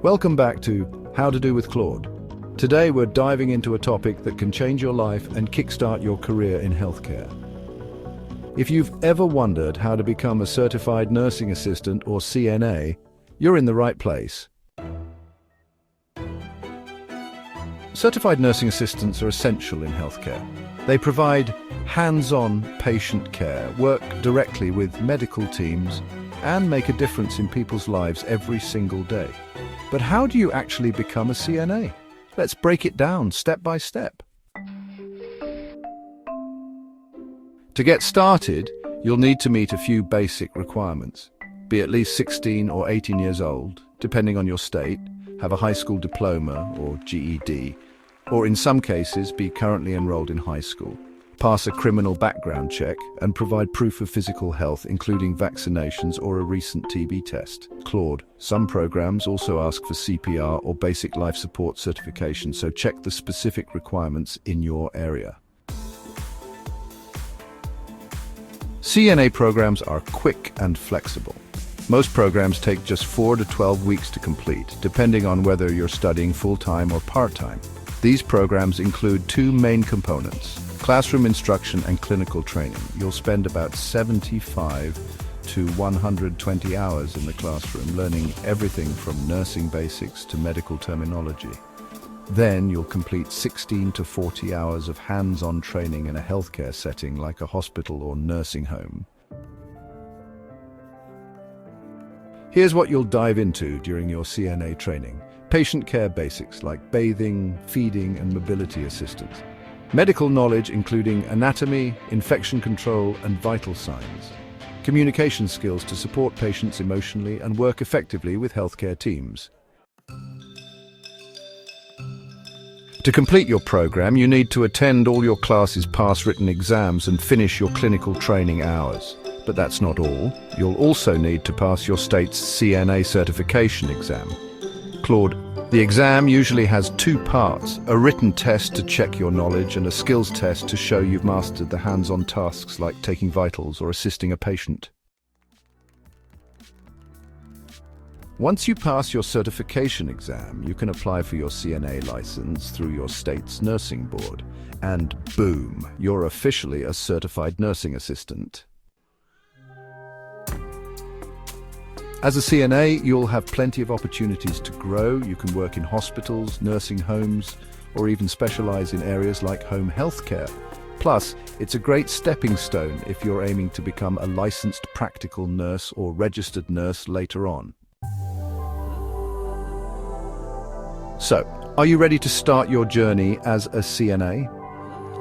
Welcome back to How to Do with Claude. Today we're diving into a topic that can change your life and kickstart your career in healthcare. If you've ever wondered how to become a certified nursing assistant or CNA, you're in the right place. Certified nursing assistants are essential in healthcare. They provide hands-on patient care, work directly with medical teams, and make a difference in people's lives every single day. But how do you actually become a CNA? Let's break it down step by step. To get started, you'll need to meet a few basic requirements. Be at least 16 or 18 years old, depending on your state, have a high school diploma or GED, or in some cases be currently enrolled in high school. Pass a criminal background check and provide proof of physical health, including vaccinations or a recent TB test. Claude, some programs also ask for CPR or basic life support certification, so check the specific requirements in your area. CNA programs are quick and flexible. Most programs take just 4 to 12 weeks to complete, depending on whether you're studying full-time or part-time. These programs include two main components: classroom instruction and clinical training. You'll spend about 75 to 120 hours in the classroom learning everything from nursing basics to medical terminology. Then you'll complete 16 to 40 hours of hands-on training in a healthcare setting like a hospital or nursing home. Here's what you'll dive into during your CNA training. Patient care basics like bathing, feeding, and mobility assistance. Medical knowledge including anatomy, infection control, and vital signs. Communication skills to support patients emotionally and work effectively with healthcare teams. To complete your program, you need to attend all your classes, pass written exams, and finish your clinical training hours. But that's not all. You'll also need to pass your state's CNA certification exam. Claude, the exam usually has two parts: a written test to check your knowledge and a skills test to show you've mastered the hands-on tasks like taking vitals or assisting a patient. Once you pass your certification exam, you can apply for your CNA license through your state's nursing board. And boom, you're officially a certified nursing assistant. As a CNA, you'll have plenty of opportunities to grow. You can work in hospitals, nursing homes, or even specialize in areas like home health care. Plus, it's a great stepping stone if you're aiming to become a licensed practical nurse or registered nurse later on. So, are you ready to start your journey as a CNA?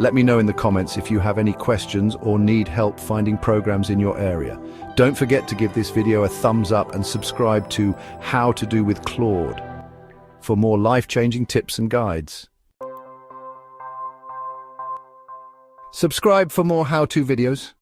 Let me know in the comments if you have any questions or need help finding programs in your area. Don't forget to give this video a thumbs up and subscribe to How to Do with Claude for more life-changing tips and guides. Subscribe for more how-to videos.